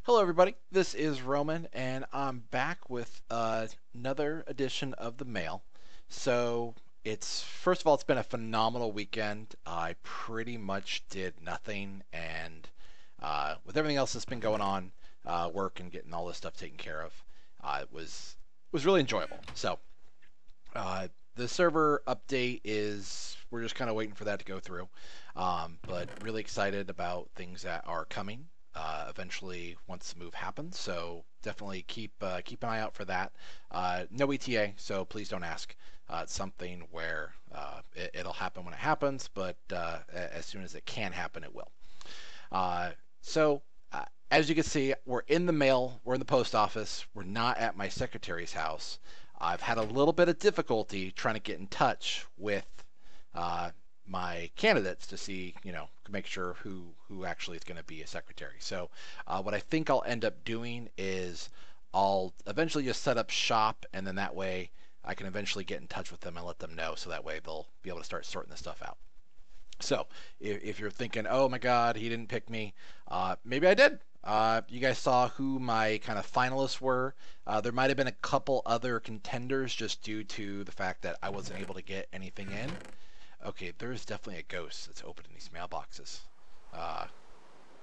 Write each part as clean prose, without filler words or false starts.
Hello, everybody. This is Roman, and I'm back with another edition of the mail. So, first of all, it's been a phenomenal weekend. I pretty much did nothing, and with everything else that's been going on, work and getting all this stuff taken care of, it was really enjoyable. So, uh, the server update is we're just kind of waiting for that to go through, but really excited about things that are coming eventually once the move happens. So definitely keep an eye out for that. No ETA, so please don't ask. It's something where it'll happen when it happens, but as soon as it can happen, it will. Uh, so as you can see, we're in the mail. We're in the post office. We're not at my secretary's house. I've had a little bit of difficulty trying to get in touch with uh, my candidates to see, make sure who actually is going to be a secretary. So what I think I'll end up doing is I'll eventually just set up shop, and then that way I can eventually get in touch with them and let them know, so that way they'll be able to start sorting this stuff out. So if you're thinking, oh my God, he didn't pick me, maybe I did. You guys saw who my kind of finalists were. There might have been a couple other contenders just due to the fact that I wasn't able to get anything in. Okay, there's definitely a ghost that's opening these mailboxes. Uh,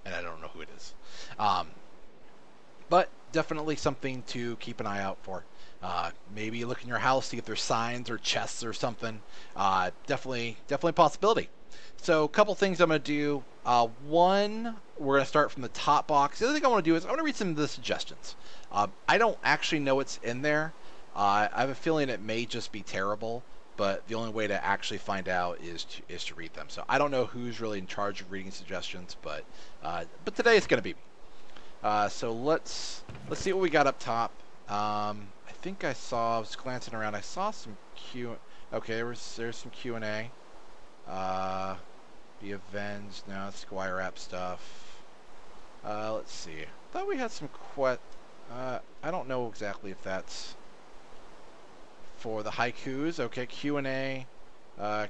and I don't know who it is. But definitely something to keep an eye out for. Maybe look in your house, see if there's signs or chests or something. Definitely a possibility. So a couple things I'm going to do. One, we're going to start from the top box. The other thing I want to do is I want to read some of the suggestions. I don't actually know what's in there. I have a feeling it may just be terrible, but the only way to actually find out is to read them. So I don't know who's really in charge of reading suggestions, but today it's going to be me. So let's see what we got up top. I think I was glancing around. I saw some Okay, there's some Q&A. Be Avenged. No, Squire app stuff. Let's see. I thought we had some I don't know exactly if that's for the haikus. Okay, Q&A.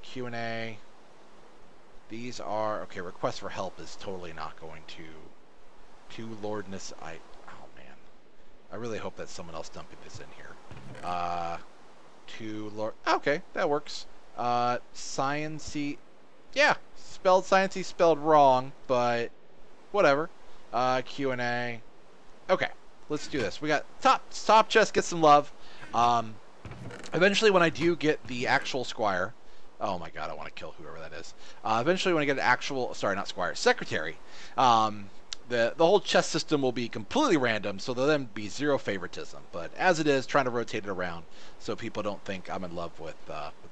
Q&A. These are... Okay, request for help is totally not going to Lordness... Oh, man. I really hope that's someone else dumping this in here. To Lord... Okay, that works. Science-y... Yeah, spelled science-y, spelled wrong, but whatever. Q&A. Okay, let's do this. We got top chest gets some love. Eventually, when I do get the actual Squire... Oh my God, I want to kill whoever that is. Eventually, when I get an actual... Sorry, not Squire. Secretary. The whole chess system will be completely random, so there'll then be zero favoritism. But as it is, trying to rotate it around so people don't think I'm in love with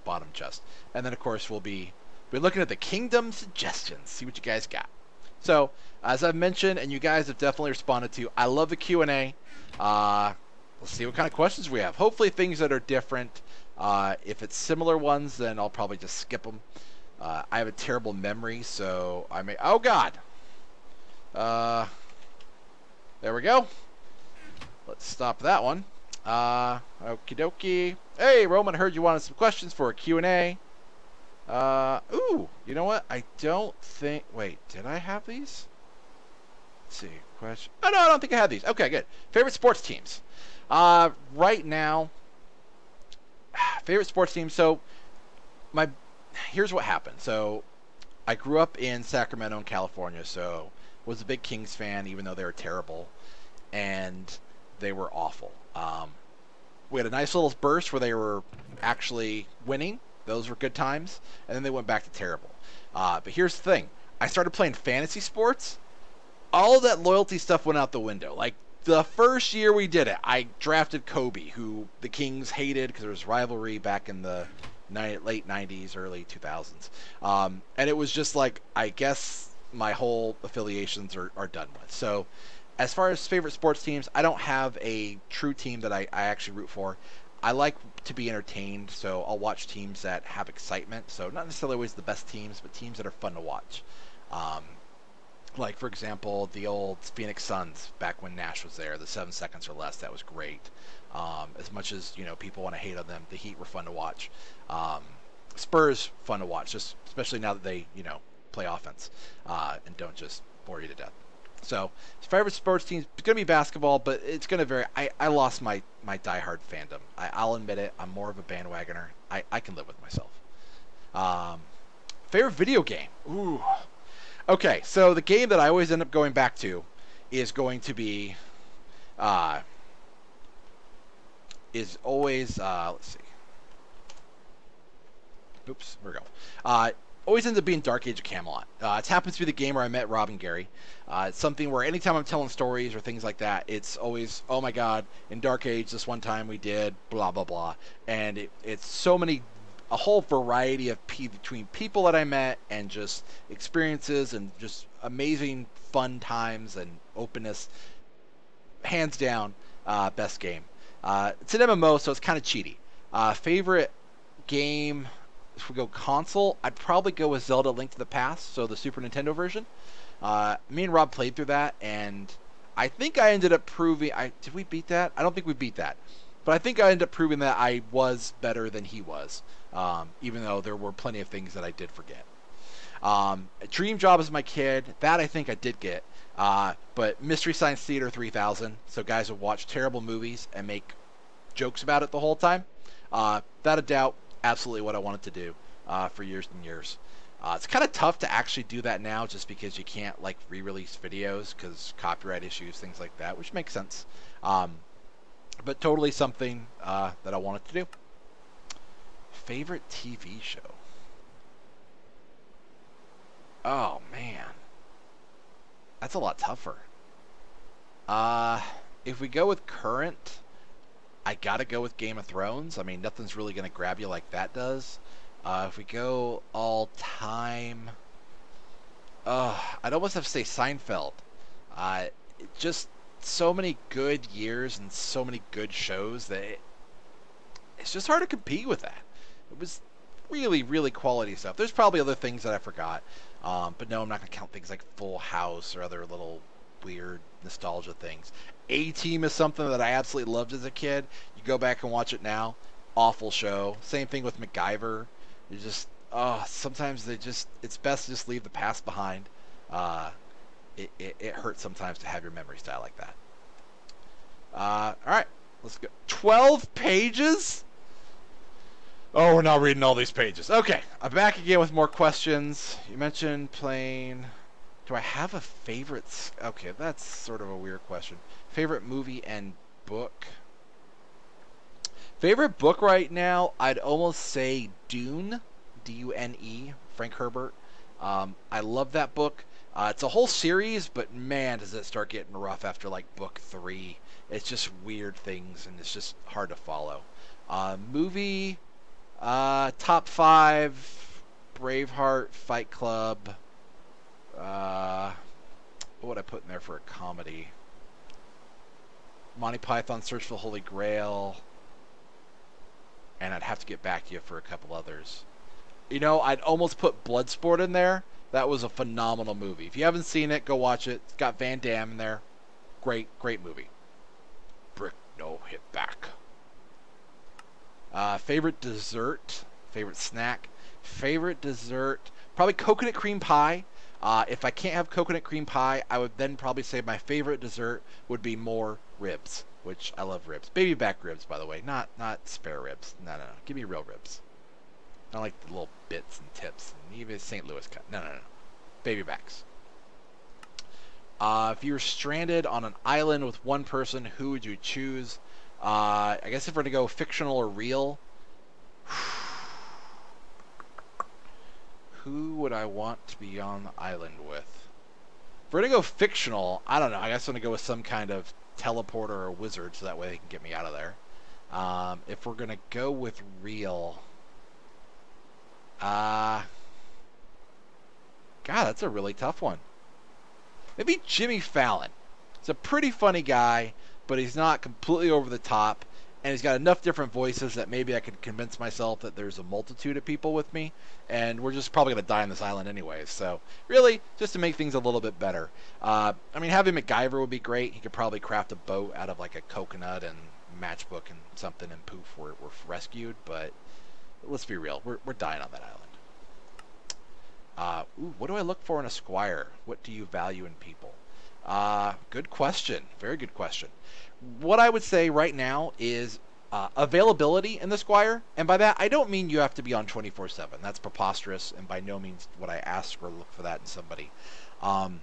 bottom chest. And then, of course, we'll be looking at the kingdom suggestions, see what you guys got. So, as I've mentioned, and you guys have definitely responded to, I love the Q&A. Let's see what kind of questions we have. Hopefully things that are different. If it's similar ones, then I'll probably just skip them. I have a terrible memory, so I may... Oh, God! There we go. Let's stop that one. Okie dokie. Hey, Roman, heard you wanted some questions for a Q&A. Ooh, you know what? I don't think... Wait, did I have these? Let's see. Question... Oh, no, I don't think I had these. Okay, good. Favorite sports teams. Right now, favorite sports team. So, here's what happened. So, I grew up in Sacramento, in California, so was a big Kings fan, even though they were terrible, and they were awful. We had a nice little burst where they were actually winning. Those were good times, and then they went back to terrible. But here's the thing. I started playing fantasy sports. All of that loyalty stuff went out the window. Like, the first year we did it, I drafted Kobe, who the Kings hated because there was rivalry back in the late 90s, early 2000s. And it was just like, I guess my whole affiliations are done with. So as far as favorite sports teams, I don't have a true team that I actually root for. I like to be entertained, so I'll watch teams that have excitement. So not necessarily always the best teams, but teams that are fun to watch. Like, for example, the old Phoenix Suns back when Nash was there, the 7 seconds or less, that was great. As much as, people want to hate on them, the Heat were fun to watch. Spurs, fun to watch, just especially now that they, play offense and don't just bore you to death. So his favorite sports team is going to be basketball, but it's going to vary. I lost my diehard fandom. I'll admit it. I'm more of a bandwagoner. I can live with myself. Um, Favorite video game? Ooh. Okay, so the game that I always end up going back to is going to be, is always, let's see. Oops, there we go. Always ends up being Dark Age of Camelot. It happens to be the game where I met Rob and Gary. It's something where anytime I'm telling stories or things like that, it's always, oh my god, in Dark Age this one time we did blah blah blah, and it's so many, a whole variety of between people that I met and just experiences and just amazing fun times and openness. Hands down, best game. It's an MMO, so it's kind of cheaty. Favorite game. If we go console, I'd probably go with Zelda Link to the Past, so the Super Nintendo version. Me and Rob played through that, and I think I ended up proving... did we beat that? I don't think we beat that. But I think I ended up proving that I was better than he was, even though there were plenty of things that I did forget. Dream Job as my kid, that I think I did get. But Mystery Science Theater 3000, so guys would watch terrible movies and make jokes about it the whole time. Without a doubt, absolutely what I wanted to do for years and years. It's kind of tough to actually do that now just because you can't like re-release videos because copyright issues, things like that, which makes sense. But totally something that I wanted to do. Favorite TV show? Oh, man. That's a lot tougher. If we go with current... I gotta go with Game of Thrones. I mean, nothing's really gonna grab you like that does. If we go all time, I'd almost have to say Seinfeld. Just so many good years and so many good shows that it's just hard to compete with that. It was really, really quality stuff. There's probably other things that I forgot, but no, I'm not gonna count things like Full House or other little weird nostalgia things. A-Team is something that I absolutely loved as a kid. You go back and watch it now, awful show. Same thing with MacGyver. You just, sometimes it's best to just leave the past behind. It hurts sometimes to have your memory style like that. All right, let's go. 12 pages? Oh, we're not reading all these pages. Okay, I'm back again with more questions. You mentioned playing... Do I have a favorite? Okay, that's sort of a weird question. Favorite movie and book? Favorite book right now, I'd almost say Dune, D-U-N-E, Frank Herbert. I love that book. It's a whole series, but man, does it start getting rough after like book 3. It's just weird things, and it's just hard to follow. Movie, top 5, Braveheart, Fight Club. What would I put in there for a comedy? Monty Python, Search for the Holy Grail. And I'd have to get back to you for a couple others. You know, I'd almost put Bloodsport in there. That was a phenomenal movie. If you haven't seen it, go watch it. It's got Van Damme in there. Great, great movie. Brick, no, hit back. Favorite dessert? Favorite snack? Favorite dessert? Probably coconut cream pie. If I can't have coconut cream pie, I would then probably say my favorite dessert would be more ribs, which I love ribs. Baby back ribs, by the way, not spare ribs. No. Give me real ribs. I don't like the little bits and tips, and even St. Louis cut. No. Baby backs. If you were stranded on an island with one person, who would you choose? I guess if we're going to go fictional or real, who would I want to be on the island with? If we're going to go fictional, I don't know. I guess I'm going to go with some kind of teleporter or wizard so that way they can get me out of there. If we're going to go with real... God, that's a really tough one. Maybe Jimmy Fallon. He's a pretty funny guy, but he's not completely over the top. And he's got enough different voices that maybe I could convince myself that there's a multitude of people with me, and we're just probably going to die on this island anyways. So, really, just to make things a little bit better. I mean, having MacGyver would be great. He could probably craft a boat out of like a coconut and matchbook and something, and poof, we're rescued. But let's be real, we're dying on that island. What do I look for in a Squire? What do you value in people? Good question. Very good question. What I would say right now is availability in the Squire, and by that I don't mean you have to be on 24/7. That's preposterous, and by no means would I ask or look for that in somebody. Um,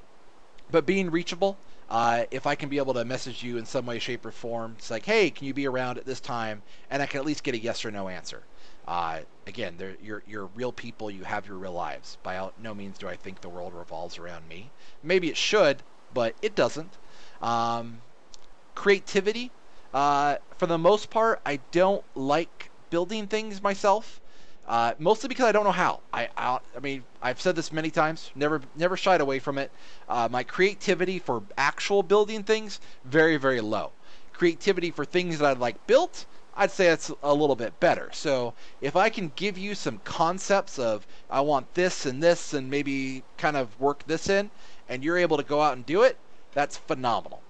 but being reachable, if I can be able to message you in some way, shape, or form, it's like, hey, can you be around at this time? And I can at least get a yes or no answer. Again, you're real people. You have your real lives. By no means do I think the world revolves around me. Maybe it should, but it doesn't. Um, Creativity. For the most part, I don't like building things myself. Mostly because I don't know how. I mean, I've said this many times. Never shied away from it. My creativity for actual building things very very low. Creativity for things that I'd like built, I'd say it's a little bit better. So if I can give you some concepts of I want this and maybe kind of work this in, and you're able to go out and do it, that's phenomenal.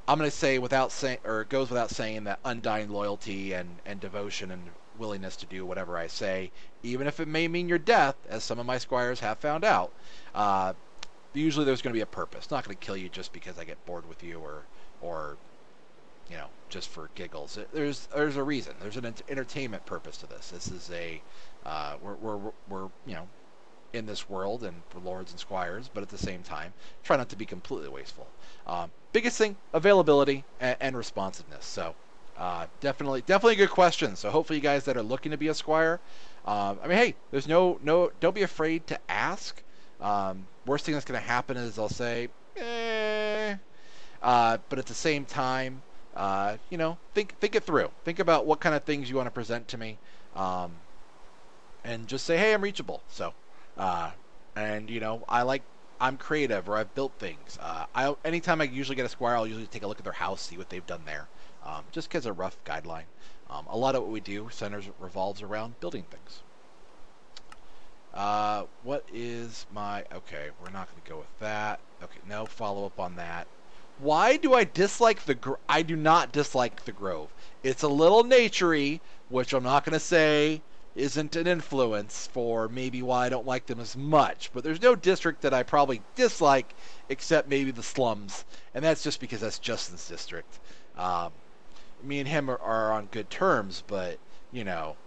I'm going to say without saying, or it goes without saying, that undying loyalty and devotion and willingness to do whatever I say, even if it may mean your death, as some of my squires have found out. Usually there's going to be a purpose. It's not going to kill you just because I get bored with you or just for giggles. There's a reason. There's an entertainment purpose to this. This is we're in this world and for lords and squires, but at the same time, try not to be completely wasteful. Biggest thing, availability and responsiveness. So definitely a good question. So hopefully you guys that are looking to be a squire, hey, there's no, don't be afraid to ask. Worst thing that's going to happen is they'll say, but at the same time, think it through. Think about what kind of things you want to present to me, and just say, hey, I'm reachable. So, I'm creative, or I've built things. Anytime I usually get a squire, I'll usually take a look at their house, see what they've done there, just because a rough guideline. A lot of what we do revolves around building things. What is my... Okay, we're not going to go with that. Okay, no follow-up on that. Why do I dislike the... I do not dislike the Grove. It's a little naturey, which I'm not going to say isn't an influence for maybe why I don't like them as much. But there's no district that I probably dislike except maybe the slums. And that's just because that's Justin's district. Me and him are on good terms, but,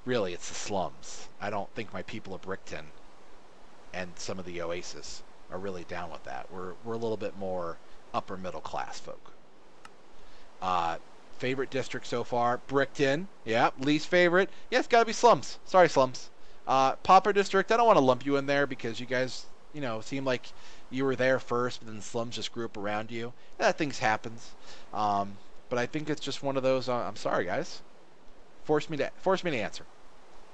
really it's the slums. I don't think my people of Brickton and some of the Oasis are really down with that. We're a little bit more upper middle class folk. Favorite district so far? Brickton. Yeah. Least favorite? Yeah, it's got to be slums. Sorry, slums. Pauper district, I don't want to lump you in there because you guys, seem like you were there first, but then slums just grew up around you. That things happens. But I think it's just one of those, I'm sorry, guys. Force me to answer.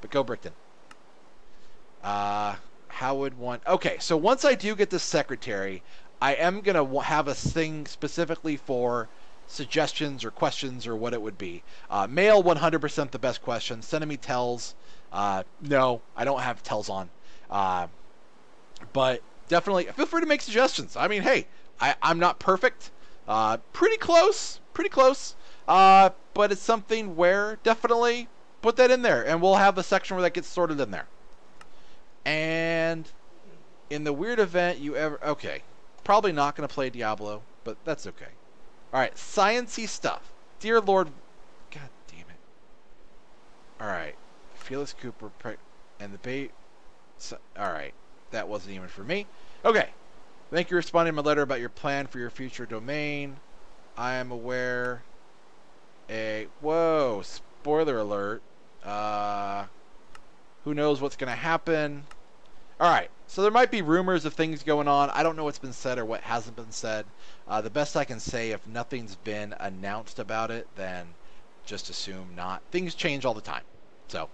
But go Brickton. How would one... Okay, so once I do get this secretary, I am going to have a thing specifically for suggestions or questions or what it would be. Mail, 100% the best question. Sending me tells. No, I don't have tells on. But definitely feel free to make suggestions. I mean, hey, I'm not perfect. Pretty close. But it's something where definitely put that in there, and we'll have a section where that gets sorted in there. And in the weird event you ever... Okay, probably not going to play Diablo, but that's okay. Alright, science-y stuff. Dear Lord... God damn it. Alright. Felix Cooper... And the bait... Alright. That wasn't even for me. Okay. Thank you for responding to my letter about your plan for your future domain. I am aware... Whoa! Spoiler alert. Who knows what's going to happen. Alright, so there might be rumors of things going on. I don't know what's been said or what hasn't been said. The best I can say, if nothing's been announced about it, then just assume not. Things change all the time. So,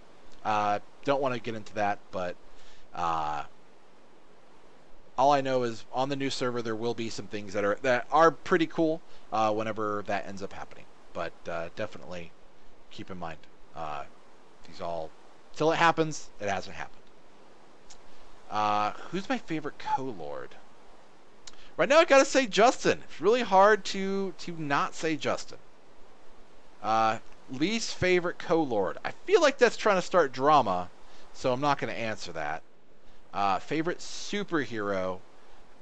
don't want to get into that, but all I know is on the new server there will be some things that are pretty cool whenever that ends up happening. But definitely keep in mind, these all... Till it happens, it hasn't happened. Who's my favorite co-lord? Right now I gotta say Justin. It's really hard to not say Justin. Least favorite co-lord. I feel like that's trying to start drama, so I'm not going to answer that. Favorite superhero.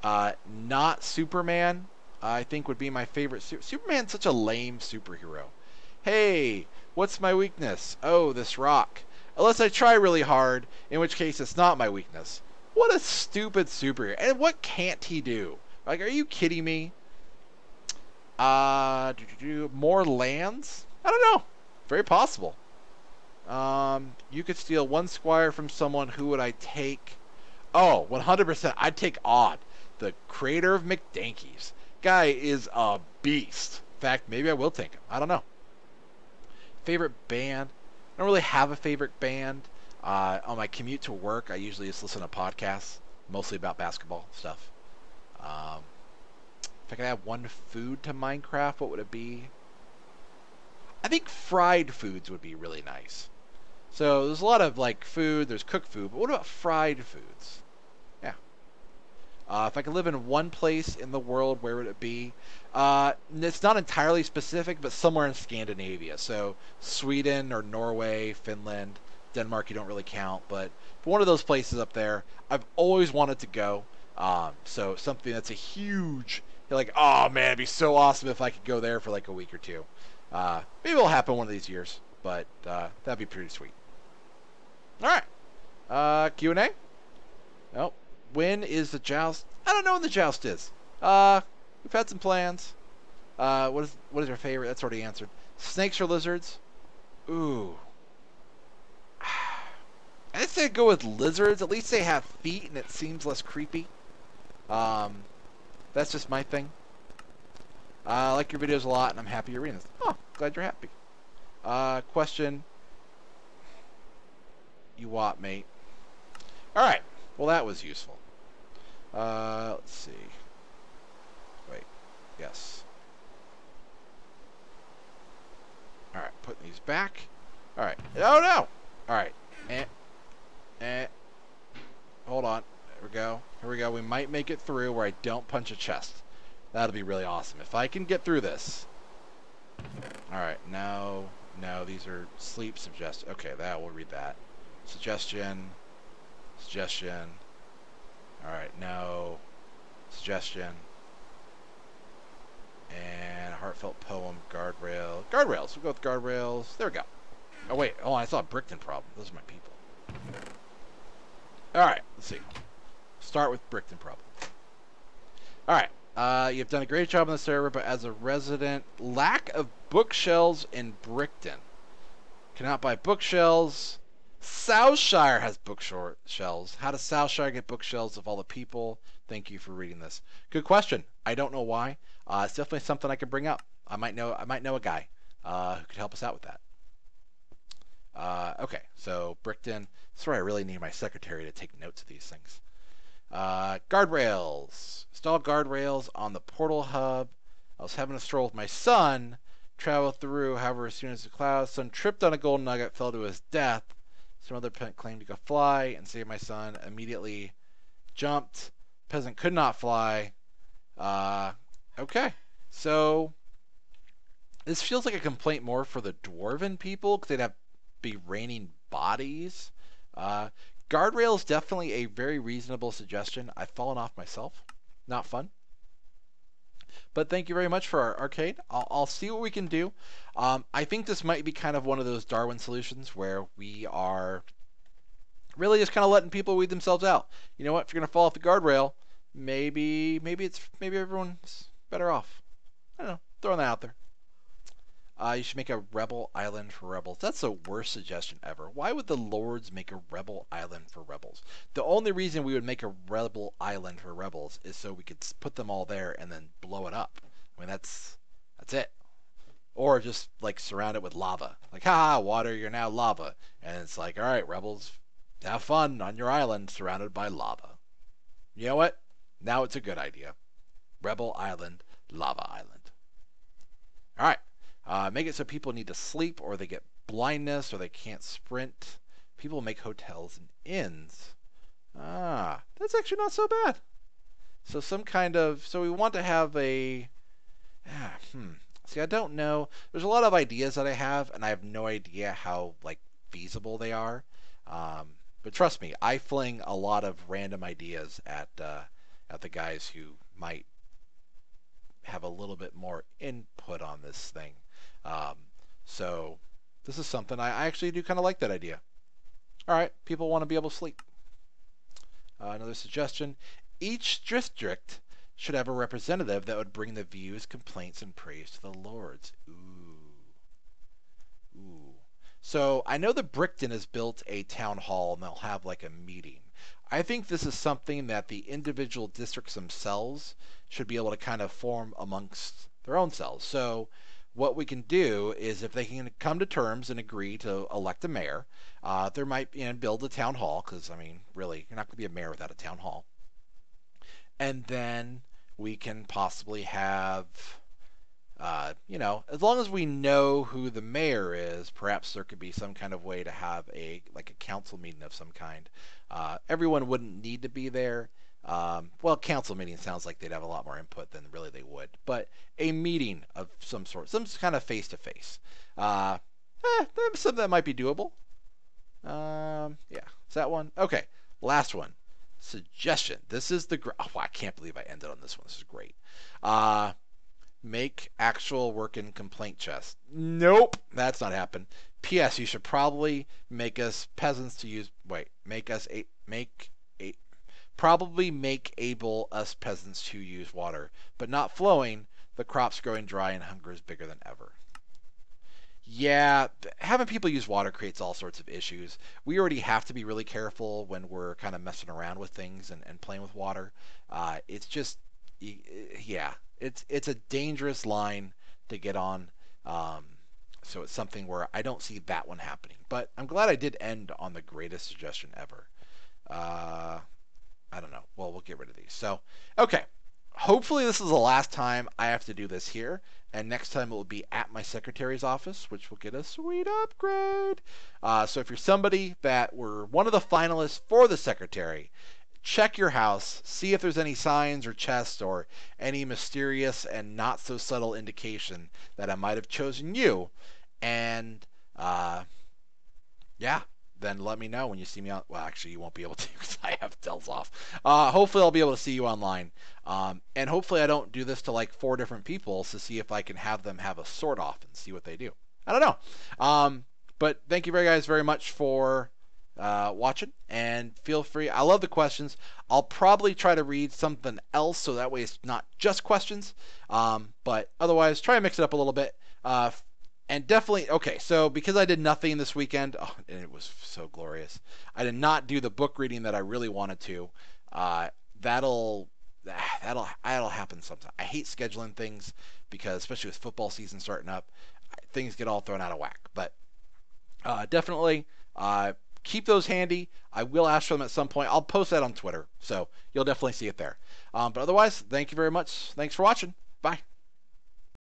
Not Superman. I think would be my favorite. Superman's such a lame superhero. Hey, what's my weakness? Oh, this rock. Unless I try really hard, in which case it's not my weakness. What a stupid superhero. And what can't he do? Like, are you kidding me? More lands? I don't know. Very possible. You could steal one Squire from someone. Who would I take? Oh, 100%. I'd take Odd, the creator of McDankies. Guy is a beast. In fact, maybe I will take him. I don't know. Favorite band? I don't really have a favorite band. On my commute to work, I usually just listen to podcasts, mostly about basketball stuff. If I could add one food to Minecraft, what would it be? I think fried foods would be really nice. So there's a lot of like food, there's cooked food, but what about fried foods? Yeah. If I could live in one place in the world, where would it be? It's not entirely specific, but somewhere in Scandinavia. So Sweden or Norway, Finland, Denmark, you don't really count, but one of those places up there, I've always wanted to go. So something that's a huge, you're like, oh man, it'd be so awesome if I could go there for like a week or two. Maybe it'll happen one of these years, but that'd be pretty sweet. All right. Q&A? Nope. When is the joust? I don't know when the joust is. We've had some plans. What is your favorite? That's already answered. Snakes or lizards? Ooh. I'd say I'd go with lizards. At least they have feet and it seems less creepy. That's just my thing. I like your videos a lot and I'm happy you're reading this. Oh, glad you're happy. Question. You what, mate? Alright. Well, that was useful. Let's see. Wait. Yes. Alright, putting these back. Alright. Oh, no! Alright. Hold on. There we go. Here we go. We might make it through where I don't punch a chest. That'll be really awesome. If I can get through this. Alright, no. No, these are sleep suggestions. Okay, we'll read that. Suggestion. Suggestion. Alright, no. Suggestion. And a heartfelt poem. Guardrail. Guardrails. We'll go with guardrails. There we go. Oh, wait. Oh, I saw a Brickton problem. Those are my people. Alright, let's see. Start with Brickton problem. Alright. You've done a great job on the server, but as a resident, lack of bookshelves in Brickton. Cannot buy bookshelves. Southshire has bookshelves. How does Southshire get bookshelves of all the people? Thank you for reading this. Good question. I don't know why. It's definitely something I could bring up. I might know a guy who could help us out with that. Okay, so Brickton. That's where I really need my secretary to take notes of these things. Guardrails. Install guardrails on the portal hub. I was having a stroll with my son. Travel through, however, as soon as the clouds. Son tripped on a gold nugget, fell to his death. Some other peasant claimed to go fly and save my son. Immediately jumped. Peasant could not fly. Okay. So this feels like a complaint more for the dwarven people because they'd be raining bodies. Guardrail is definitely a very reasonable suggestion. I've fallen off myself. Not fun. But thank you very much for our arcade. I'll see what we can do. I think this might be kind of one of those Darwin solutions where we are really just kind of letting people weed themselves out. You know what? If you're gonna fall off the guardrail, maybe everyone's better off. I don't know. Throwing that out there. You should make a rebel island for rebels. That's the worst suggestion ever. Why would the lords make a rebel island for rebels? The only reason we would make a rebel island for rebels is so we could put them all there and then blow it up. I mean, that's it. Or just like surround it with lava. Like, haha, water, you're now lava. And it's like, all right, rebels, have fun on your island surrounded by lava. You know what? Now it's a good idea. Rebel island, lava island. All right. Make it so people need to sleep or they get blindness or they can't sprint. People make hotels and inns. That's actually not so bad. So so we want to have a, See, I don't know. There's a lot of ideas that I have and I have no idea how feasible they are. But trust me, I fling a lot of random ideas at the guys who might have a little bit more input on this thing. Um, so this is something I actually do kind of like that idea. All right, people want to be able to sleep. Another suggestion: each district should have a representative that would bring the views, complaints, and praise to the lords. Ooh. So I know that Brickton has built a town hall and they'll have like a meeting. I think this is something that the individual districts themselves should be able to kind of form amongst their own selves. So what we can do is if they can come to terms and agree to elect a mayor, there might be, and build a town hall, because I mean, really, you're not going to be a mayor without a town hall. And then we can possibly have as long as we know who the mayor is, perhaps there could be some kind of way to have a council meeting of some kind. Everyone wouldn't need to be there. Well, council meeting sounds like they'd have a lot more input than really they would, but a meeting of some sort, some kind of face to face. That's something that might be doable. Yeah, is that one? Okay, last one. Suggestion. This is the. Oh, I can't believe I ended on this one. This is great. Make actual working complaint chest. Nope, that's not happening. P.S. You should probably make us peasants to use. Wait, probably make able us peasants to use water, but not flowing. The crops growing dry and hunger is bigger than ever. Yeah, having people use water creates all sorts of issues. We already have to be really careful when we're kind of messing around with things and playing with water. It's just, yeah, it's a dangerous line to get on. Um, so it's something where I don't see that one happening. But I'm glad I did end on the greatest suggestion ever. Uh, I don't know. Well, we'll get rid of these. So, okay. Hopefully this is the last time I have to do this here. And next time it will be at my secretary's office, which will get a sweet upgrade. So if you're somebody that were one of the finalists for the secretary, check your house, see if there's any signs or chests or any mysterious and not so subtle indication that I might have chosen you. And yeah, then let me know when you see me on. Well, actually, you won't be able to because I have Dells off. Hopefully, I'll be able to see you online. And hopefully, I don't do this to like 4 different people to see if I can have them have a sort off and see what they do. I don't know. But thank you guys very much for watching, and feel free. I love the questions. I'll probably try to read something else so that way it's not just questions. But otherwise, try to mix it up a little bit. And definitely, okay, so because I did nothing this weekend, and it was so glorious, I did not do the book reading that I really wanted to. That'll happen sometime. I hate scheduling things because, especially with football season starting up, things get all thrown out of whack. But definitely keep those handy. I will ask for them at some point. I'll post that on Twitter, so you'll definitely see it there. But otherwise, thank you very much. Thanks for watching. Bye.